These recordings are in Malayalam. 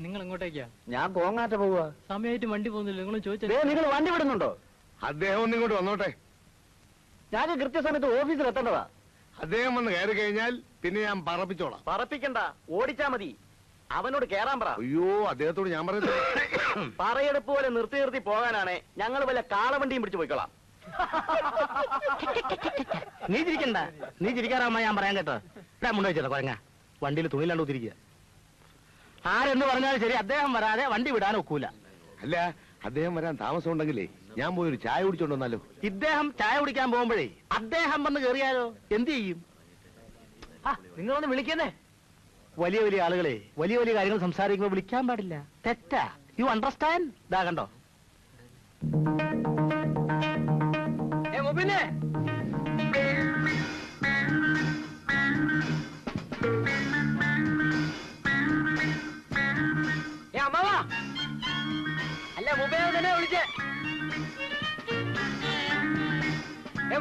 നിങ്ങൾ എങ്ങോട്ടേക്കാ? ഞാൻ കോങ്ങാറ്റ പോവുക. സമയമായിട്ട് വണ്ടി പോകുന്നില്ല. നിങ്ങൾ ചോദിച്ചാൽ നിങ്ങൾ വണ്ടി വിടുന്നുണ്ടോ? അദ്ദേഹം ഒന്ന് ഇങ്ങോട്ട് വന്നോട്ടെ. ഞാൻ കൃത്യസമയത്ത് ഓഫീസിൽ എത്തേണ്ടതാ. അദ്ദേഹം വന്ന് കയറി കഴിഞ്ഞാൽ പിന്നെ ഞാൻ പറപ്പിച്ചോളാം. പറപ്പിക്കണ്ട, ഓടിച്ചാ മതി. അവനോട് കേറാൻ പറ. അയ്യോ, അദ്ദേഹത്തോട് ഞാൻ പറയുന്നത് പറയെടുപ്പ് പോലെ നിർത്തി നിർത്തി പോകാനാണ്. ഞങ്ങൾ വല്ല കാളവണ്ടിയും പിടിച്ചു പോയിക്കോളാം. നീ ചിരിക്കണ്ട, നീ ചിരിക്കാറാമ്മ ഞാൻ പറയാൻ കേട്ടോ. ഞാൻ മുന്നോട്ട് കൊരങ്ങ വണ്ടിയിൽ തുണിയിലാണ്ട് ഒത്തിരിക്കുക. ആരെന്ന് പറഞ്ഞാലും ശരി, അദ്ദേഹം വരാതെ വണ്ടി വിടാൻ ഒക്കൂല. അല്ല, അദ്ദേഹം വരാൻ താമസം ഉണ്ടെങ്കിലേ ഞാൻ പോയി ഒരു ചായ കുടിച്ചോണ്ട് വന്നാലോ? ഇദ്ദേഹം ചായ കുടിക്കാൻ പോകുമ്പോഴേ അദ്ദേഹം വന്ന് കേറിയാലോ? എന്ത് ചെയ്യും? നിങ്ങളൊന്ന് വിളിക്കുന്നേ. വലിയ വലിയ ആളുകളെ വലിയ വലിയ കാര്യങ്ങൾ സംസാരിക്കുമ്പോൾ വിളിക്കാൻ പാടില്ല. തെറ്റാ. You understand? ഇതാ കണ്ടോ. പിന്നെ അമ്മാവാ, അല്ല മുബേനെ തന്നെ വിളിച്ചേ.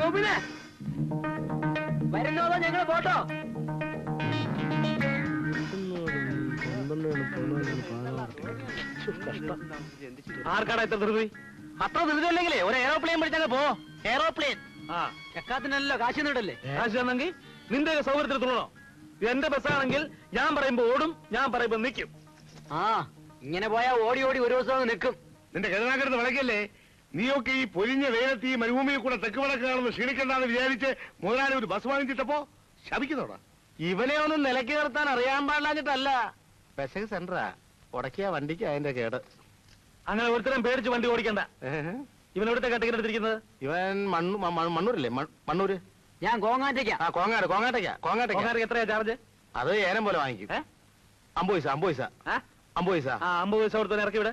മുബിനെ വരുന്നോളോ? ഞങ്ങള് പോട്ടോ. ആർക്കാടാ എത്ര ധൃതി? അത്ര ധൃതി അല്ലെങ്കിലേ ഒരു എയറോപ്ലെയിൻ പിടിച്ചങ്ങ് പോ. എയറോപ്ലെയിൻ എക്കാത്തിനല്ലോ കാശ് നീടല്ലേ? കാശ് തന്നെങ്കിൽ നിന്റെ സൗകര്യത്തിൽ തുള്ളണോ? എന്റെ ബസ്സാണെങ്കിൽ ഞാൻ പറയുമ്പോ ഓടും, ഞാൻ പറയുമ്പോ നിൽക്കും. ഇങ്ങനെ പോയാ ഓടി ഓടി ഒരു ദിവസം നിൽക്കും. നിന്റെ കരുനാക്കരുന്ന് വിളക്കല്ലേ? നീയൊക്കെ ഈ പൊലിഞ്ഞ വേഗത്ത് ഈ മരുഭൂമിയിൽ കൂടെ തെക്ക് വടക്ക് കാണുന്ന ക്ഷീണിക്കണ്ടെന്ന് വിചാരിച്ച് മുതലാളി ഒരു ബസ് വാങ്ങിച്ചിട്ടപ്പോ ശപിക്കുന്നോടാ. ഇവനെ ഒന്നും നിലയ്ക്ക് നിർത്താൻ അറിയാൻ പാടില്ലാഞ്ഞിട്ടല്ല. പെസക് സെന്ററാ, ഉടക്കിയ വണ്ടിക്ക് അതിന്റെ കേട്. അങ്ങനെ ഒരുത്തരം പേടിച്ച് വണ്ടി ഓടിക്കണ്ട. ഇവൻ എവിടുത്തെ ടിക്കറ്റ് എടുത്തിരിക്കുന്നത്? ഇവൻ മണ്ണൂരില്ലേ? മണ്ണൂര്. ഞാൻ കോങ്ങാട്ടേക്കാ. കോങ്ങാട്ടേക്ക് എത്രയാ ചാർജ്? അത് ഏനം പോലെ വാങ്ങിക്കും. 50 പൈസ. 50 പൈസ. 50 പൈസ കൊടുത്തവനെ ഇറക്കി വിടെ.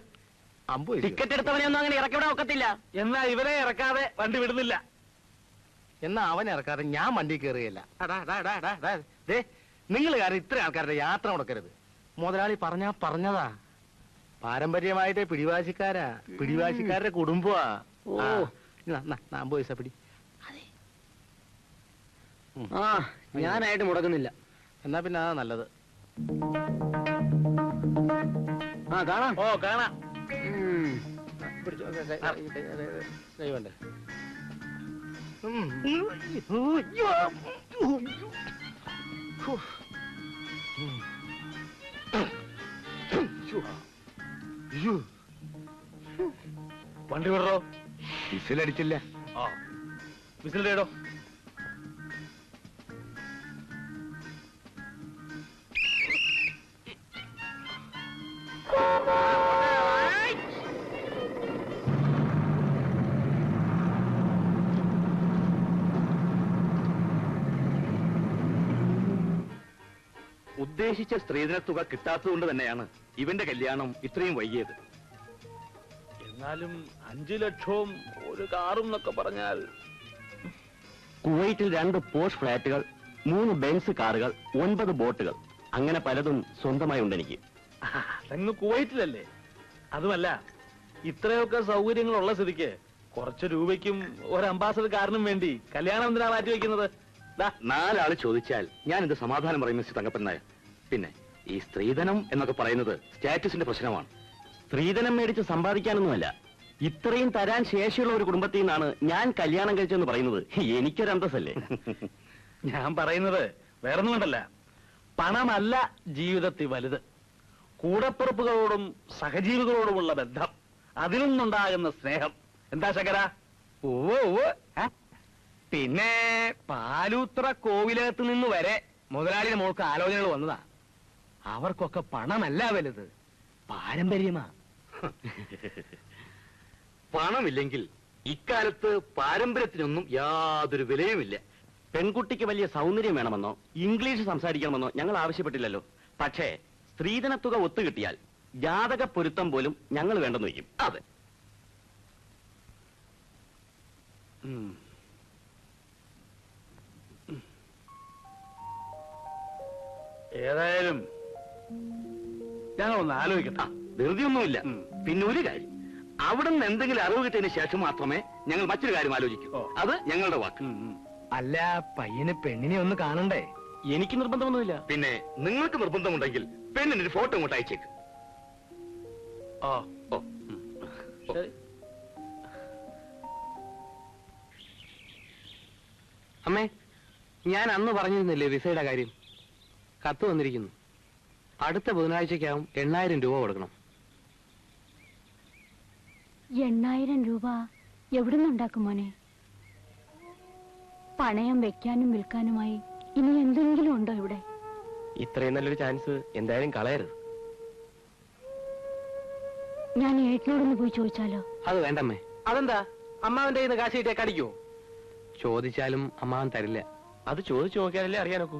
50 ടിക്കറ്റ് എടുത്തവനെ ഒന്നും അങ്ങനെ ഇറക്കി വിടാൻ ഒക്കത്തില്ല. എന്നാ ഇവനെ ഇറക്കാതെ വണ്ടി വിടുന്നില്ല. എന്നാ അവനെ ഇറക്കാതെ ഞാൻ വണ്ടി കയറുകയില്ല. നിങ്ങൾ കാരണം ഇത്ര ആൾക്കാരുടെ യാത്ര മുടക്കരുത്. മുതലാളി പറഞ്ഞതാ. പാരമ്പര്യമായിട്ട് പിടിവാശിക്കാരുടെ കുടുംബമാ. 50 പൈസ പിടി. ഞാനായിട്ട് മുടക്കുന്നില്ല. എന്നാ പിന്നെ അതാ നല്ലത്. കാണാം. കാണാം. വേണ്ടേ? വണ്ടി വിടറോ? വിസിലടിച്ചില്ല. വിസിലിടോ. ഉദ്ദേശിച്ച സ്ത്രീധന തുക കിട്ടാത്തതുകൊണ്ട് തന്നെയാണ് ഇവന്റെ കല്യാണം ഇത്രയും വൈകിയത്. എന്നാലും 5 ലക്ഷവും ഒരു കാറും എന്നൊക്കെ പറഞ്ഞാൽ. കുവൈറ്റിൽ 2 പോഷ് ഫ്ലാറ്റുകൾ, 3 ബെൻസ് കാറുകൾ, 9 ബോട്ടുകൾ, അങ്ങനെ പലതും സ്വന്തമായി ഉണ്ട് എനിക്ക്. അതങ്ങ് കുവൈറ്റിലല്ലേ? അതുമല്ല, ഇത്രയൊക്കെ സൗകര്യങ്ങളുള്ള സ്ഥിതിക്ക് കുറച്ച് രൂപയ്ക്കും ഒരു അംബാസഡർ കാറിനും വേണ്ടി കല്യാണം എന്തിനാ മാറ്റി വെക്കുന്നത്? 4 ആള് ചോദിച്ചാൽ ഞാൻ എന്ത് സമാധാനം പറയും മിസ്റ്റർ തങ്കപ്പൻ നായർ? പിന്നെ ഈ സ്ത്രീധനം എന്നൊക്കെ പറയുന്നത് സ്റ്റാറ്റസിന്റെ പ്രശ്നമാണ്. സ്ത്രീധനം മേടിച്ച് സമ്പാദിക്കാനൊന്നുമല്ല. ഇത്രയും തരാൻ ശേഷിയുള്ള ഒരു കുടുംബത്തിൽ നിന്നാണ് ഞാൻ കല്യാണം കഴിച്ചെന്ന് പറയുന്നത്. എനിക്കൊരു അന്തസ്സല്ലേ? ഞാൻ പറയുന്നത് വേറൊന്നും കൊണ്ടല്ല. പണമല്ല ജീവിതത്തിൽ വലുത്. കൂടപ്പിറപ്പുകളോടും സഹജീവികളോടുമുള്ള ബന്ധം, അതിൽ നിന്നുണ്ടാകുന്ന സ്നേഹം. എന്താ ശങ്കര? പിന്നെ പാലൂത്ര കോവിലകത്ത് നിന്ന് വരെ മുതലാളിയുടെ മോൾക്ക് ആലോചനകൾ വന്നതാ. അവർക്കൊക്കെ പണമല്ല വലുത്, പാരമ്പര്യമാ. പണമില്ലെങ്കിൽ ഇക്കാലത്ത് പാരമ്പര്യത്തിനൊന്നും യാതൊരു വിലയുമില്ല. പെൺകുട്ടിക്ക് വലിയ സൗന്ദര്യം വേണമെന്നോ ഇംഗ്ലീഷ് സംസാരിക്കണമെന്നോ ഞങ്ങൾ ആവശ്യപ്പെട്ടില്ലല്ലോ. പക്ഷേ സ്ത്രീധനത്തുക ഒത്തുകിട്ടിയാൽ ജാതക പൊരുത്തം പോലും ഞങ്ങൾ വേണ്ടെന്ന് വയ്ക്കും. അതെ. ഏതായാലും ഞങ്ങളൊന്ന് ആലോചിക്കട്ടെ. ധൃതിയൊന്നുമില്ല. പിന്നെ ഒരു കാര്യം, അവിടുന്ന് എന്തെങ്കിലും അറിവ് കിട്ടിയതിന് ശേഷം മാത്രമേ ഞങ്ങൾ മറ്റൊരു കാര്യം ആലോചിക്കൂ. അത് ഞങ്ങളുടെ വാക്ക്. അല്ല, പയ്യന് പെണ്ണിനെ ഒന്ന് കാണണ്ടേ? എനിക്ക് നിർബന്ധമൊന്നുമില്ല. പിന്നെ നിങ്ങൾക്ക് നിർബന്ധമുണ്ടെങ്കിൽ പെണ്ണിനൊരു ഫോട്ടോ ഇങ്ങോട്ട് അയച്ചേക്ക്. ഓ ഓ ശരി. അമ്മേ, ഞാൻ അന്ന് പറഞ്ഞിരുന്നില്ലേ വിസയുടെ കാര്യം? കത്ത് വന്നിരിക്കുന്നു. അടുത്ത ബുധനാഴ്ചക്കകം 8,000 രൂപ കൊടുക്കണം. 8,000 രൂപ എവിടുന്നുണ്ടാക്കും മോനെ? പണയം വെക്കാനും വിൽക്കാനുമായി ഇനി എന്തെങ്കിലും ഉണ്ടോ ഇവിടെ? ഇത്രയും നല്ലൊരു ചാൻസ് എന്തായാലും കളയരുത്. ഞാൻ ഏട്ടനോടൊന്ന് പോയി ചോദിച്ചാലോ? അത് വേണ്ടമ്മേ. അതെന്താ? അമ്മാവന്റെ കയ്യിൽ നിന്ന് കാശ് കിട്ടിയാ കടിക്കോ? ചോദിച്ചാലും അമ്മാവൻ തരില്ല. അത് ചോദിച്ചു നോക്കിയാലല്ലേ അറിയാനൊക്കൂ.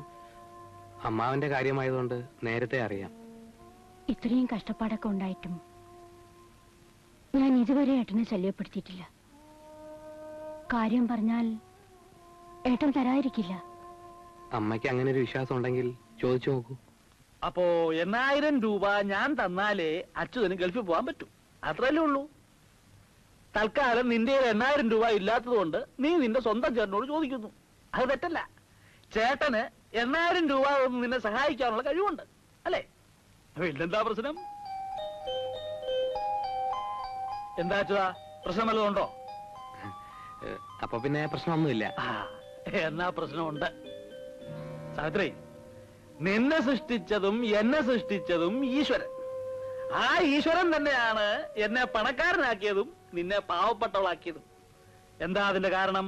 അമ്മാവന്റെ കാര്യമായതുകൊണ്ട് നേരത്തെ അറിയാം. ഇത്രയും കഷ്ടപ്പാടൊക്കെ ഉണ്ടായിട്ടും ഞാൻ ഇതുവരെ ഏട്ടനെ ശല്യപ്പെടുത്തിയിട്ടില്ല. കാര്യം പറഞ്ഞാൽ ഏട്ടൻ തരാതിരിക്കില്ല. അമ്മയ്ക്ക് അങ്ങനെ ഒരു വിശ്വാസം ഉണ്ടെങ്കിൽ ചോദിച്ചു നോക്കൂ. അപ്പോ 8,000 രൂപ ഞാൻ തന്നാലേ അച്യുതന് ഗൾഫിൽ പോകാൻ പറ്റൂ. അത്രയല്ലേ ഉള്ളൂ. തൽക്കാലം നിന്റെ 8,000 രൂപ ഇല്ലാത്തതുകൊണ്ട് നീ നിന്റെ സ്വന്തം ചേട്ടനോട് ചോദിക്കുന്നു. അത് തെറ്റല്ല. ചേട്ടന് 8,000 രൂപ നിന്നെ സഹായിക്കാനുള്ള കഴിവുണ്ട്, അല്ലേ? ഇല്ലെന്താ പ്രശ്നം? എന്താ അച്യുതാ, പ്രശ്നം വല്ലതുണ്ടോ? അപ്പൊ പിന്നെ പ്രശ്നമൊന്നുമില്ല. എന്നാ പ്രശ്നമുണ്ട്. സാവിത്രി, നിന്നെ സൃഷ്ടിച്ചതും എന്നെ സൃഷ്ടിച്ചതും ഈശ്വരൻ. ആ ഈശ്വരൻ തന്നെയാണ് എന്നെ പണക്കാരനാക്കിയതും നിന്നെ പാവപ്പെട്ടവളാക്കിയതും. എന്താ അതിന്റെ കാരണം?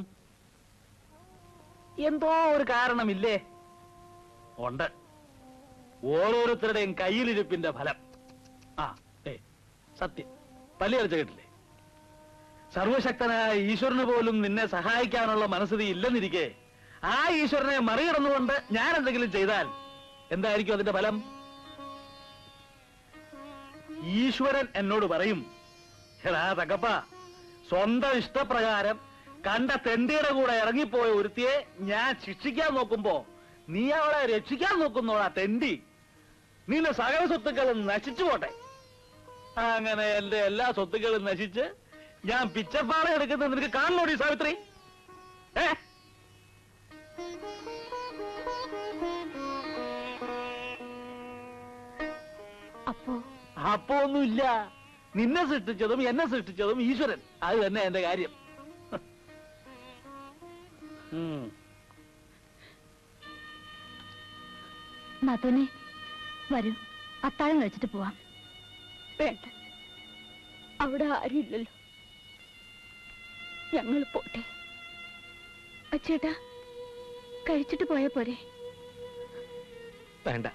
എന്തോ ഒരു കാരണമില്ലേ? ഉണ്ട്. ഓരോരുത്തരുടെയും കയ്യിലിരിപ്പിന്റെ ഫലം. സത്യം പല്ലി കളിച്ച കേട്ടില്ലേ? സർവശക്തനായ ഈശ്വരന് പോലും നിന്നെ സഹായിക്കാനുള്ള മനസ്ഥിതി ഇല്ലെന്നിരിക്കെ ആ ഈശ്വരനെ മറികടന്നുകൊണ്ട് ഞാൻ എന്തെങ്കിലും ചെയ്താൽ എന്തായിരിക്കും അതിന്റെ ഫലം? ഈശ്വരൻ എന്നോട് പറയും, എടാ തകപ്പ, സ്വന്തം ഇഷ്ടപ്രകാരം കണ്ട തെണ്ടിയുടെ കൂടെ ഇറങ്ങിപ്പോയ ഒരുത്തിയെ ഞാൻ ശിക്ഷിക്കാൻ നോക്കുമ്പോ നീ അവളെ രക്ഷിക്കാൻ നോക്കുന്നോടാ തെണ്ടി. നിന്റെ സകല സ്വത്തുക്കളും നശിച്ചു പോട്ടെ. അങ്ങനെ എന്റെ എല്ലാ സ്വത്തുക്കളും നശിച്ച് ഞാൻ പിച്ചപ്പാറ എടുക്കുന്നത് നിനക്ക് കാണണോടി സാവിത്രി? അപ്പോ ഒന്നുമില്ല. നിന്നെ സൃഷ്ടിച്ചതും എന്നെ സൃഷ്ടിച്ചതും ഈശ്വരൻ. അത് തന്നെ എന്റെ കാര്യം. നാത്തോനെ വരൂ, അത്താഴം കഴിച്ചിട്ട് പോവാം. വേണ്ട, അവിടെ ആരും ഇല്ലല്ലോ. ഞങ്ങൾ പോട്ടെ. അച്ചേട്ടാ, കഴിച്ചിട്ട് പോയാ പോരെ? വേണ്ട.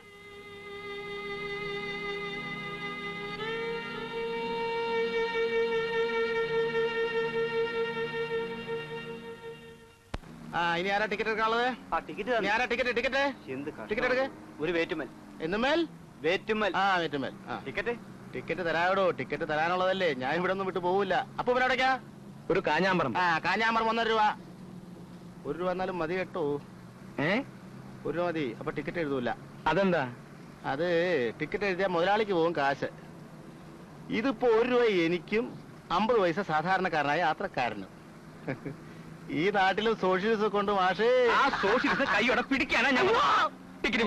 ഇനി ആരാ ടിക്കറ്റ് എടുക്കാനുള്ളത്? ടിക്കറ്റ് ആരാ ടിക്കറ്റ് ടിക്കറ്റ് ടിക്കറ്റ് എടുക്ക. ഒരു വേറ്റുമൽ. എന്നുമേൽ വേറ്റുമൽ. വേറ്റുമേൽ. ടിക്കറ്റ് ടിക്കറ്റ് തരാവിടോ. ടിക്കറ്റ് തരാനുള്ളതല്ലേ, ഞാൻ ഇവിടെ ഒന്നും വിട്ടു പോവില്ല. അപ്പൊ ഇവിടെ എവിടേക്കാ? ഒരു കാഞ്ഞാമ്പറം. കാഞ്ഞാമ്പറം 1.5 രൂപ. 1 രൂപ എന്നാലും മതി കേട്ടോ. 1 രൂപ മതി. അപ്പൊ ടിക്കറ്റ് എഴുതൂല. അതെന്താ? അത് ടിക്കറ്റ് എഴുതിയാൽ മുതലാളിക്ക് പോകും കാശ്. ഇതിപ്പോ 1 രൂപ എനിക്കും 50 പൈസ സാധാരണക്കാരനായ യാത്രക്കാരനും. ഈ നാട്ടിലും സോഷ്യലിസം കൊണ്ട് മാഷേ. ആ സോഷ്യലിസം കൈയോടെ പിടിക്കാനാ ഞാൻ ടിക്കറ്റ്.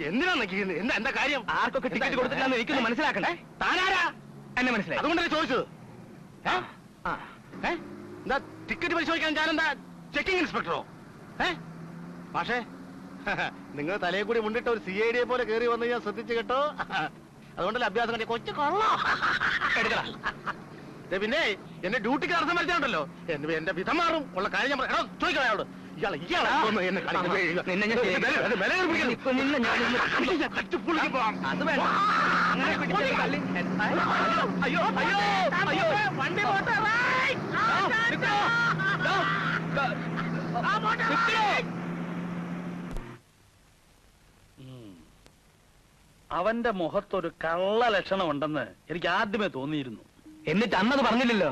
എന്തിനാ എന്താ കാര്യം? ആർക്കൊക്കെ ടിക്കറ്റ് കൊടുത്തില്ലാന്ന് എനിക്കൊന്ന് മനസ്സിലാക്കണ്ടേ? താനാരാ? എന്നെ മനസ്സിലായി. അതുകൊണ്ടല്ലേ ചോദിച്ചത്. എന്താ ടിക്കറ്റ് പരിശോധിക്കാൻ ഞാനെന്താ ചെക്കിംഗ് ഇൻസ്പെക്ടറോ? മാഷേ, നിങ്ങൾ തലയെ കൂടി മുണ്ടിട്ട് ഒരു CID പോലെ കയറി വന്ന് ഞാൻ ശ്രദ്ധിച്ചു കേട്ടോ. അതുകൊണ്ടല്ലേ അഭ്യാസം കണ്ടി കൊച്ചു കൊള്ളോ. പിന്നെ എന്റെ ഡ്യൂട്ടിക്ക് അർത്ഥം വരച്ചാണ്ടല്ലോ എന്റെ വിധം മാറും. ഉള്ള കാര്യം ഞാൻ ചോദിക്കാം അയാളോട്. അവന്റെ മുഖത്തൊരു കള്ള ലക്ഷണം ഉണ്ടെന്ന് എനിക്ക് ആദ്യമേ തോന്നിയിരുന്നു. എന്നിട്ട് അന്നത് പറഞ്ഞില്ലല്ലോ.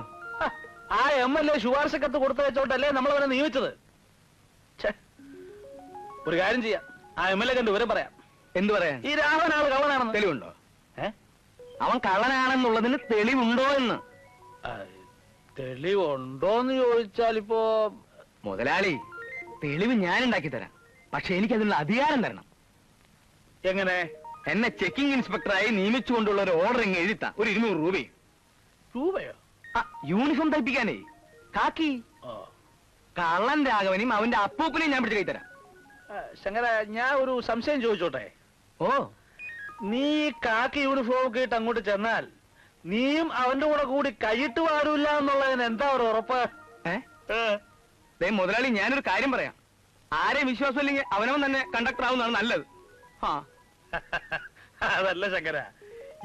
ആ MLA ശുപാർശ കത്ത് കൊടുത്തു വെച്ചോട്ടല്ലേ നമ്മളവനെ നിയമിച്ചത്. ഒരു കാര്യം ചെയ്യാം, ആ MLA കണ്ട് വിവരം പറയാം. എന്തു പറയാൻ? ഈ രാഘവനാള് കള്ളനാണെന്ന് തെളിവുണ്ടോ? അവൻ കള്ളനാണെന്നുള്ളതിന് തെളിവുണ്ടോ എന്ന്? തെളിവുണ്ടോന്ന് ചോദിച്ചാൽ ഇപ്പോ മുതലാളി, തെളിവ് ഞാൻ ഉണ്ടാക്കി തരാം. പക്ഷെ എനിക്കതിനുള്ള അധികാരം തരണം. എങ്ങനെ? എന്നെ ചെക്കിംഗ് ഇൻസ്പെക്ടറായി നിയമിച്ചുകൊണ്ടുള്ള ഒരു ഓർഡർ ഇങ്ങ് എഴുതിത്താ, ഒരു 200 രൂപയും. രൂപയോ? യൂണിഫോം തയ്പ്പിക്കാനേ, കാക്കി. കള്ളൻ രാഘവനെയും അവന്റെ അപ്പൂപ്പനെയും ഞാൻ പിടിച്ച് കൈത്തരാം. ശങ്കര, ഞാൻ ഒരു സംശയം ചോദിച്ചോട്ടെ? ഓ, നീ കാക്കി യൂണിഫോം ഒക്കെ ഇട്ട് അങ്ങോട്ട് ചെന്നാൽ നീയും അവന്റെ കൂടെ കൂടി കൈയിട്ട് പാടില്ല എന്നുള്ളതിന് എന്താ ഒരു ഉറപ്പ്? മുതലാളി, ഞാനൊരു കാര്യം പറയാം. ആരെയും വിശ്വാസമില്ലെങ്കിൽ അവനവൻ തന്നെ കണ്ടക്ടർ ആവുന്നതാണ് നല്ലത്. അതല്ല ശങ്കര,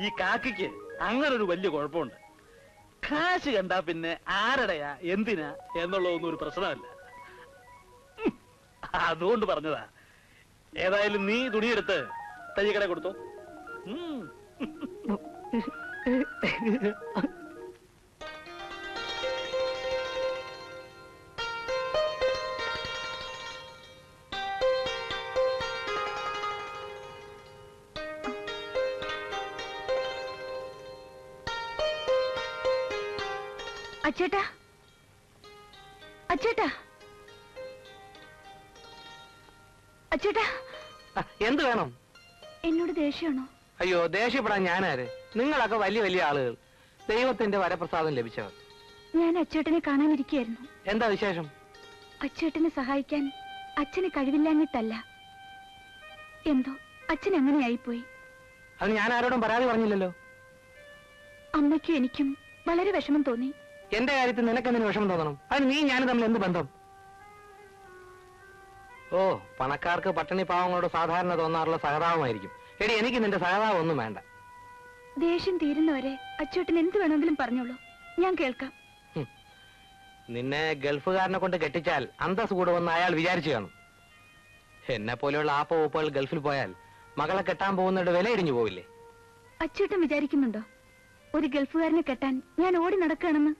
ഈ കാക്കിക്ക് അങ്ങനെ ഒരു വലിയ കുഴപ്പമുണ്ട്. കാശ് കണ്ടാ പിന്നെ ആരുടെയാ എന്തിനാ എന്നുള്ളതൊന്നും ഒരു പ്രശ്നമല്ല. അതുകൊണ്ട് പറഞ്ഞതാ. ഏതായാലും നീ തുണിയെടുത്ത് തയ്യക്കട കൊടുത്തോ. അച്ചേട്ടാ, അച്ചേട്ടാ, അച്ചേട്ടാ. എന്ത് വേണം? എന്നോട് ദേഷ്യമാണോ? അയ്യോ, ദേഷ്യപ്പെടാൻ ഞാനാര്? നിങ്ങളൊക്കെ വലിയ വലിയ ആളുകൾ, ദൈവത്തിന്റെ വരപ്രസാദം ലഭിച്ചവർ. ഞാൻ അച്ചേട്ടനെ കാണാനിരിക്കുകയായിരുന്നു. എന്താ വിശേഷം? അച്ചേട്ടനെ സഹായിക്കാൻ അച്ഛന് കഴിവില്ലാഞ്ഞിട്ടല്ല, എന്തോ അച്ഛൻ അങ്ങനെയായിപ്പോയി. അത് ഞാൻ ആരോടും പരാതി പറഞ്ഞില്ലല്ലോ. അമ്മയ്ക്കും എനിക്കും വളരെ വിഷമം തോന്നി. എന്റെ കാര്യത്തിൽ നിനക്കെന്തിനു വിഷമം തോന്നണം? അതിന് നീ ഞാനും തമ്മിൽ എന്ത് ബന്ധം? ഓ, പണക്കാർക്ക് പട്ടിണി പാവങ്ങളോട് സാധാരണ തോന്നാറുള്ള സഹതാപമായിരിക്കും. എടി, എനിക്ക് നിന്റെ സഹതാപം ഒന്നും വേണ്ട. ദേഷ്യം തീരുന്നവരെ അച്ചേട്ടൻ എന്ത് വേണമെങ്കിലും പറഞ്ഞോളൂ, ഞാൻ കേൾക്കാം. നിന്നെ ഗൾഫുകാരനെ കൊണ്ട് കെട്ടിച്ചാൽ അന്തസ് കൂടുമെന്ന് അയാൾ വിചാരിച്ചു കാണും. എന്നെ പോലെയുള്ള ആപ്പൂപ്പകൾ ഗൾഫിൽ പോയാൽ മകളെ കെട്ടാൻ പോകുന്നവരുടെ വില ഇടിഞ്ഞു പോവില്ലേ? അച്ചേട്ടൻ വിചാരിക്കുന്നുണ്ടോ ഒരു ഗൾഫുകാരനെ കെട്ടാൻ ഞാൻ ഓടി നടക്കുകയാണെന്ന്?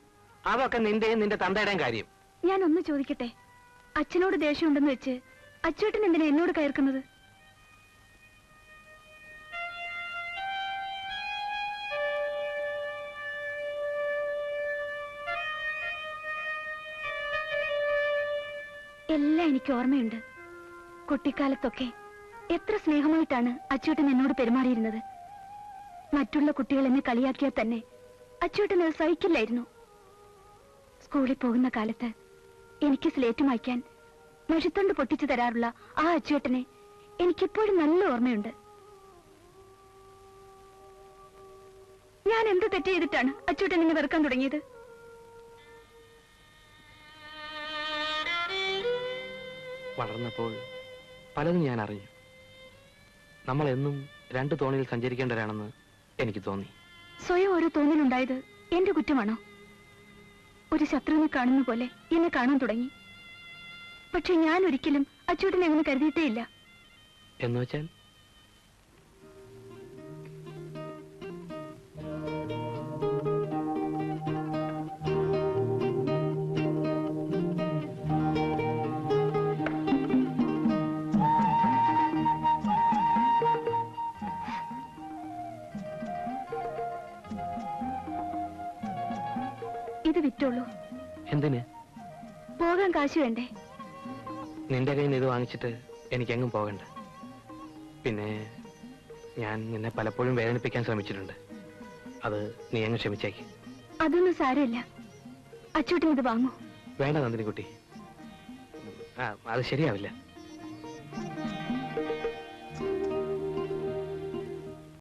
അതൊക്കെ നിന്റെയും നിന്റെ തന്തയുടെയും കാര്യം. ഞാൻ ഒന്ന് ചോദിക്കട്ടെ, അച്ഛനോട് ദേഷ്യമുണ്ടെന്ന് വെച്ച് അച്ചേട്ടൻ എന്തിനാ എന്നോട് കയർക്കുന്നത്? എല്ലാം എനിക്ക് ഓർമ്മയുണ്ട്. കുട്ടിക്കാലത്തൊക്കെ എത്ര സ്നേഹമായിട്ടാണ് അച്ചേട്ടൻ എന്നോട് പെരുമാറിയിരുന്നത്. മറ്റുള്ള കുട്ടികൾ എന്നെ കളിയാക്കിയാൽ തന്നെ അച്ചേട്ടൻ അത് സഹിക്കില്ലായിരുന്നു. സ്കൂളിൽ പോകുന്ന കാലത്ത് എനിക്ക് സ്ലേറ്റ് മായ്ക്കാൻ മഷിത്തണ്ട് പൊട്ടിച്ചു തരാറുള്ള ആ അച്ചേട്ടനെ എനിക്കിപ്പോഴും നല്ല ഓർമ്മയുണ്ട്. ഞാൻ എന്ത് തെറ്റ് ചെയ്തിട്ടാണ് അച്ചേട്ടൻ എന്നെ വെറുക്കാൻ തുടങ്ങിയത്? വളർന്നപ്പോൾ പലതും ഞാൻ അറിഞ്ഞു. നമ്മൾ എന്നും രണ്ട് തോണിയിൽ സഞ്ചരിക്കേണ്ടവരാണെന്ന് എനിക്ക് തോന്നി. സ്വയം ഒരു തോന്നലുണ്ടായത് എന്റെ കുറ്റമാണോ? ഒരു ശത്രുവിനെ കാണുന്ന പോലെ എന്നെ കാണാൻ തുടങ്ങി. പക്ഷെ ഞാൻ ഒരിക്കലും അച്ചൂട്ടനെ അങ്ങനെ കരുതിയിട്ടേ ഇല്ല. എന്ന് വെച്ചാൽ? ഇത് വിറ്റോളൂ. എന്തിന്? പോകാൻ കാശ് വേണ്ടേ? നിന്റെ കയ്യിൽ നിന്ന് ഇത് വാങ്ങിച്ചിട്ട് എനിക്കെങ്ങും പോകണ്ട. പിന്നെ ഞാൻ നിന്നെ പലപ്പോഴും വേദനിപ്പിക്കാൻ ശ്രമിച്ചിട്ടുണ്ട്. അത് നീ അങ്ങ് ക്ഷമിച്ചേക്ക്. അതൊന്നും സാരമില്ല. അച്ചൂട്ടൻ ഇത് വാങ്ങൂ. വേണ്ട നന്ദിനിക്കുട്ടി, അത് ശരിയാവില്ല.